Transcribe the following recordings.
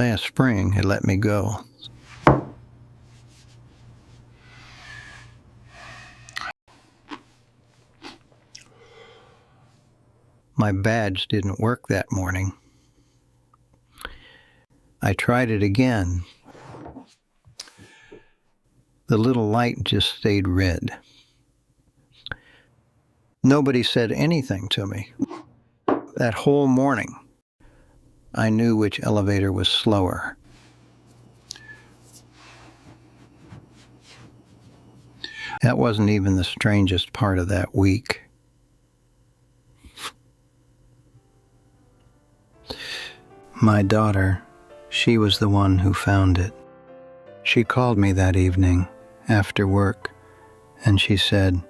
Last spring, it let me go. My badge didn't work that morning. I tried it again. The little light just stayed red. Nobody said anything to me. That whole morning, I knew which elevator was slower. That wasn't even the strangest part of that week. My daughter, she was the one who found it. She called me that evening after work, and she said,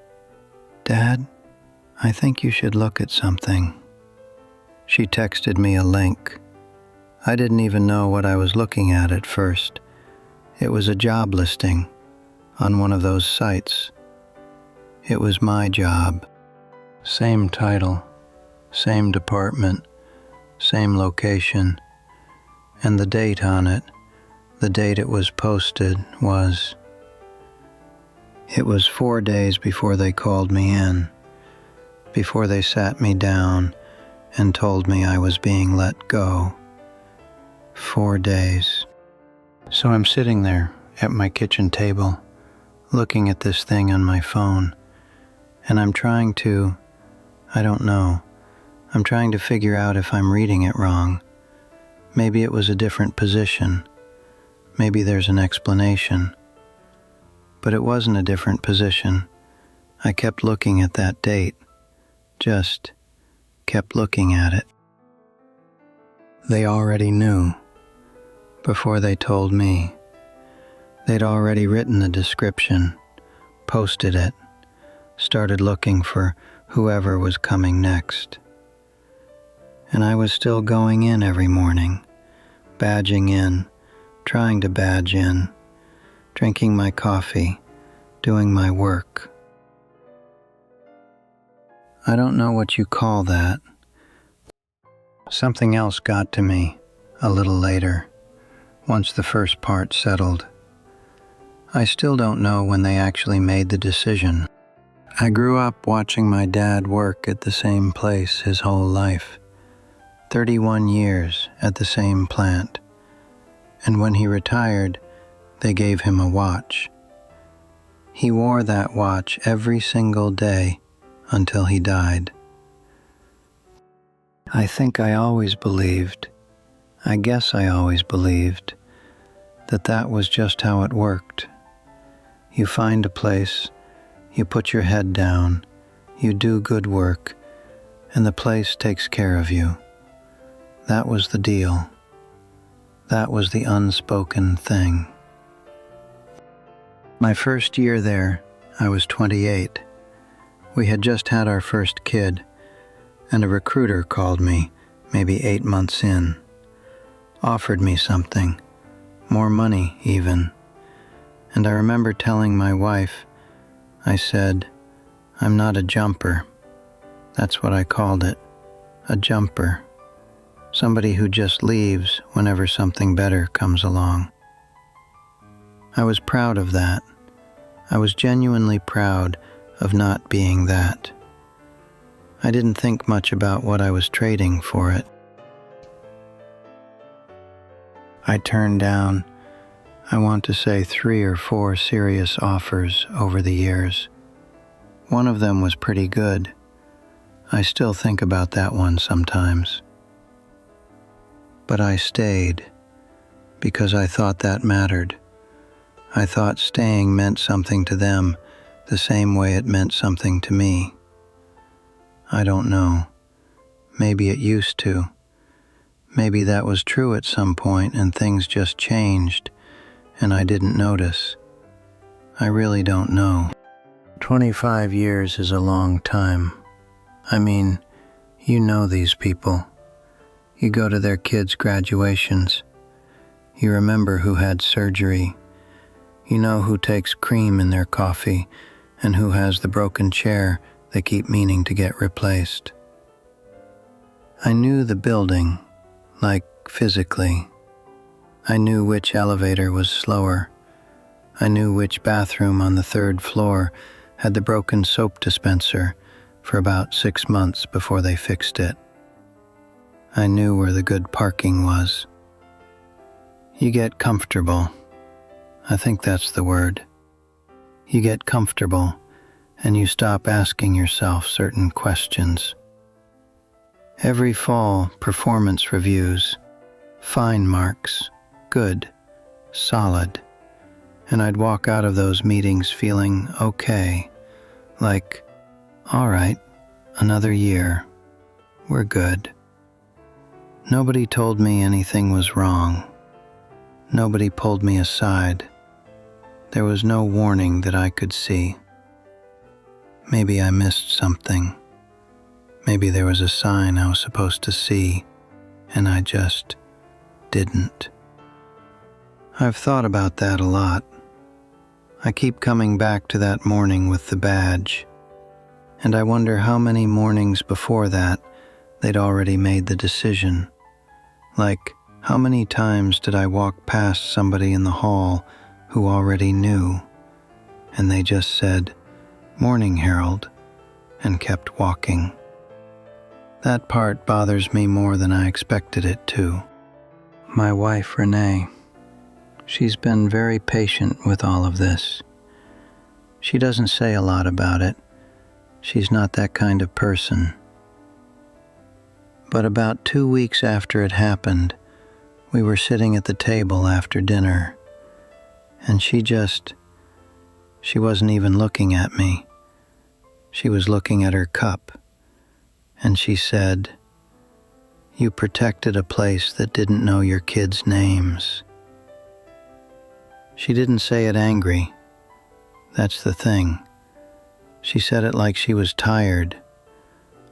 "Dad, I think you should look at something." She texted me a link. I didn't even know what I was looking at first. It was a job listing on one of those sites. It was my job. Same title, same department, same location, and the date on it, the date it was posted was... It was 4 days before they called me in, before they sat me down and told me I was being let go. 4 days. So I'm sitting there at my kitchen table, looking at this thing on my phone, and I'm trying to figure out if I'm reading it wrong. Maybe it was a different position. Maybe there's an explanation. But it wasn't a different position. I kept looking at that date. Just kept looking at it. They already knew. Before they told me. They'd already written the description, posted it, started looking for whoever was coming next. And I was still going in every morning, badging in, trying to badge in, drinking my coffee, doing my work. I don't know what you call that. Something else got to me a little later, once the first part settled. I still don't know when they actually made the decision. I grew up watching my dad work at the same place his whole life. 31 years at the same plant, and when he retired, they gave him a watch. He wore that watch every single day until he died. I think I always believed, I guess I always believed, that was just how it worked. You find a place, you put your head down, you do good work, and the place takes care of you. That was the deal. That was the unspoken thing. My first year there, I was 28. We had just had our first kid, and a recruiter called me, maybe 8 months in, offered me something, more money even. And I remember telling my wife, I said, "I'm not a jumper." That's what I called it, a jumper. Somebody who just leaves whenever something better comes along. I was proud of that. I was genuinely proud of not being that. I didn't think much about what I was trading for it. I turned down, I want to say 3 or 4 serious offers over the years. One of them was pretty good. I still think about that one sometimes. But I stayed because I thought that mattered. I thought staying meant something to them the same way it meant something to me. I don't know. Maybe it used to. Maybe that was true at some point and things just changed and I didn't notice. I really don't know. 25 years is a long time. I mean, you know these people. You go to their kids' graduations. You remember who had surgery. You know who takes cream in their coffee and who has the broken chair they keep meaning to get replaced. I knew the building, like physically. I knew which elevator was slower. I knew which bathroom on the third floor had the broken soap dispenser for about 6 months before they fixed it. I knew where the good parking was. You get comfortable. I think that's the word. You get comfortable and you stop asking yourself certain questions. Every fall, performance reviews, fine marks, good, solid, and I'd walk out of those meetings feeling okay, like, all right, another year, we're good. Nobody told me anything was wrong. Nobody pulled me aside. There was no warning that I could see. Maybe I missed something. Maybe there was a sign I was supposed to see, and I just didn't. I've thought about that a lot. I keep coming back to that morning with the badge, and I wonder how many mornings before that they'd already made the decision. Like, how many times did I walk past somebody in the hall who already knew, and they just said, "Morning, Harold," and kept walking. That part bothers me more than I expected it to. My wife, Renee, she's been very patient with all of this. She doesn't say a lot about it. She's not that kind of person. But about 2 weeks after it happened, we were sitting at the table after dinner, and she wasn't even looking at me. She was looking at her cup, and she said, "You protected a place that didn't know your kids' names." She didn't say it angry. That's the thing. She said it like she was tired,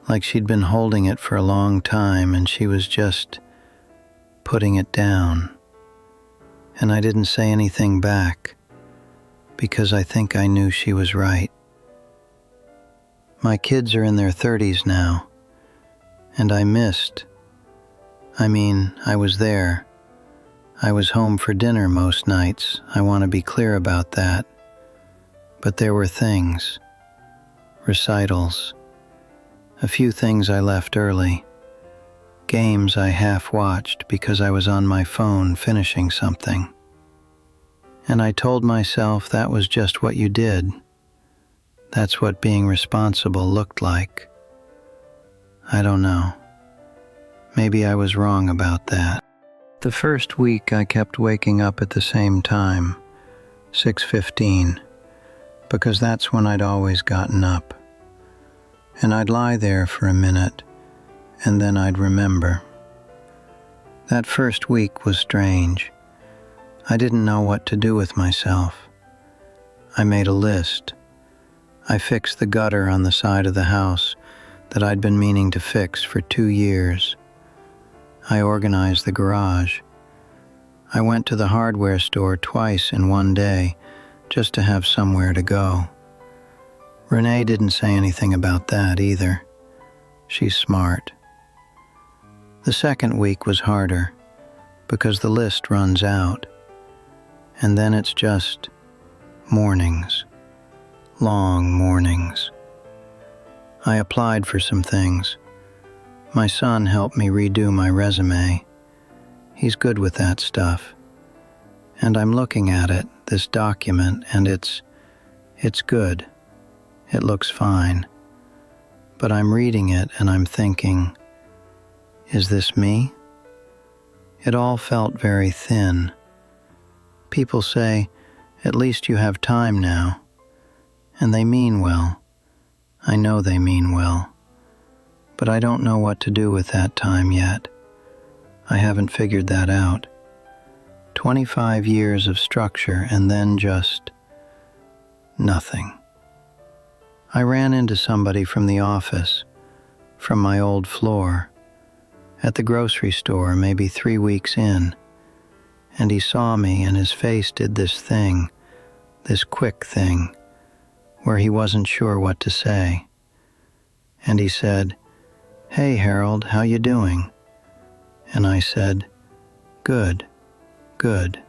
like she'd been holding it for a long time and she was just putting it down. And I didn't say anything back because I think I knew she was right. My kids are in their 30s now, and I was there. I was home for dinner most nights. I want to be clear about that. But there were things, recitals, a few things I left early, games I half watched because I was on my phone finishing something. And I told myself that was just what you did. That's what being responsible looked like. I don't know. Maybe I was wrong about that. The first week I kept waking up at the same time, 6:15, because that's when I'd always gotten up. And I'd lie there for a minute, and then I'd remember. That first week was strange. I didn't know what to do with myself. I made a list. I fixed the gutter on the side of the house that I'd been meaning to fix for 2 years. I organized the garage. I went to the hardware store twice in one day just to have somewhere to go. Renee didn't say anything about that either. She's smart. The second week was harder because the list runs out, and then it's just mornings, long mornings. I applied for some things. My son helped me redo my resume. He's good with that stuff. And I'm looking at it, this document, and it's good. It looks fine. But I'm reading it and I'm thinking, is this me? It all felt very thin. People say, at least you have time now. And they mean well. I know they mean well. But I don't know what to do with that time yet. I haven't figured that out. 25 years of structure and then just nothing. I ran into somebody from the office, from my old floor, at the grocery store maybe 3 weeks in, and he saw me and his face did this thing, this quick thing, where he wasn't sure what to say. And he said, "Hey, Harold, how you doing?" And I said, "Good, good.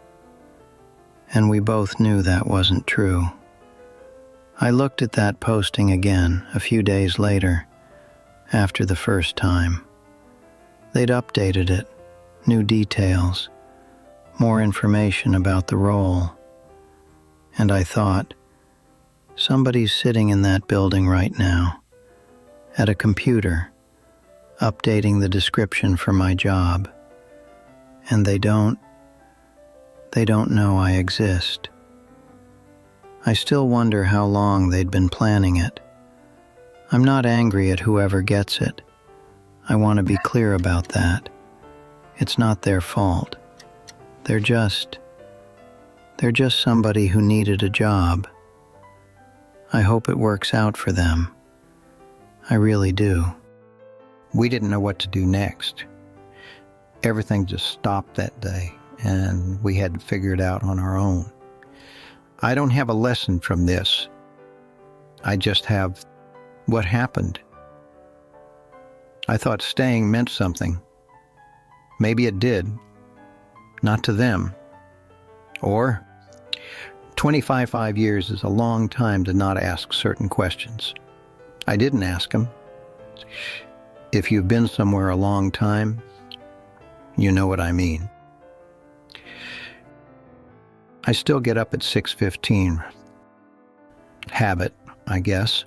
And we both knew that wasn't true. I looked at that posting again a few days later, after the first time. They'd updated it, new details, more information about the role. And I thought, somebody's sitting in that building right now, at a computer, updating the description for my job. And they don't know I exist. I still wonder how long they'd been planning it. I'm not angry at whoever gets it. I want to be clear about that. It's not their fault. They're just somebody who needed a job. I hope it works out for them. I really do. We didn't know what to do next. Everything just stopped that day, and we had to figure it out on our own. I don't have a lesson from this. I just have what happened. I thought staying meant something. Maybe it did. Not to them. Or 25 years is a long time to not ask certain questions. I didn't ask them. If you've been somewhere a long time, you know what I mean. I still get up at 6:15. Habit, I guess.